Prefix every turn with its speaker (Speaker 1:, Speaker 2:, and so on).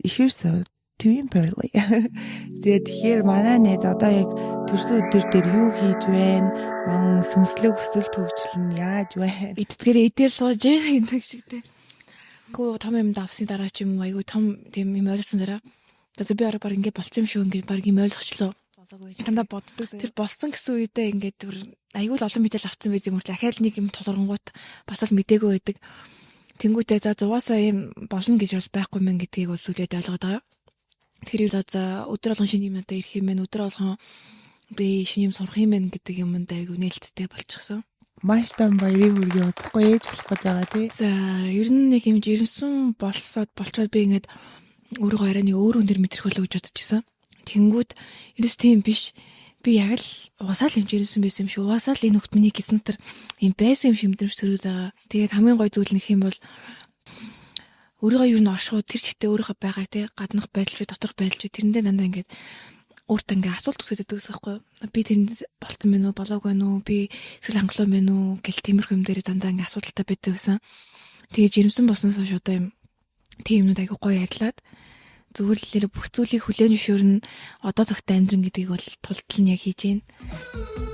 Speaker 1: ихэр Twin Pearly. Тэгэхээр манай найз одоо яг төрсөн өдөр дээр юу хийж байна? Ман сүнслэг хүсэл төвчлэн яаж байна?
Speaker 2: Эдгээр эдээр сууж гэдэг шиг те. Гүү том юм давсны дараа ч юм уу айгу том тийм юм ойлгосон дараа. За би арга баг ингэ болцсон юм шүү ингэ баг юм ойлгочлоо. Дандаа боддог. Тэр болцсон гэсэн үедээ ингээд айгу л олон мэдээлэл авсан байт юм уу. Ахаал нэг юм тулгарнгууд бас л мдээгүй байдаг. Тэнгүүтээ за зугаасаа юм болно гэж бол байхгүй мэн гэдгийг бол сүлээд ойлгоод байгаа. Тэр үед за өдөр болгон шинэ юм надад ирэх юм байна. Өдөр болгон би шинэ юм сурах юм байна гэдэг юмд айгу нээлттэй болчихсон.
Speaker 1: Маш том баярын хүргээ удахгүй ээж болох гэж байгаа тий.
Speaker 2: За ер нь нэг юм жирэмсэн болцоод би ингээд өөрийгөө арай нэг өөр өндөр мэдрэх болоо гэж бодчихсон. Тэнгүүд ерөөс тийм биш. Би яг л угаасаа л хэмжээрсэн байсан юм шиг. Угаасаа л энэ хөлт миний гэсэн тэр юм байсан юм шиг мэдрэмж төрөөд байгаа. Тэгээд хамгийн гой зүйл нэг юм бол өөрийгөө юу н оршууд тэр чигтээ өөрийнхөө байгааг тий гаднах байдал ч доторх байдал ч тэрэндээ дандаа ингээд өөртөө ингээд асуулт үсгээд байдаг гэсэн байхгүй. Би тэрэнд болцсон мэн үү, болоогүй нүү, би эсвэл хангалуун мэн үү гэл тиймэрхүү юм дээр дандаа ингээд асуудалтай байдаг гэсэн. Тэгээд жирэмсэн болсноос хойш одоо юм тийм юмнууд айгүй гоё ярьлаад зөвлөлөөр бүх зүйлийг хүлээн зөвшөөрнө. Одоо цагт амьдрын гэдгийг бол тултал нь яг хийж байна.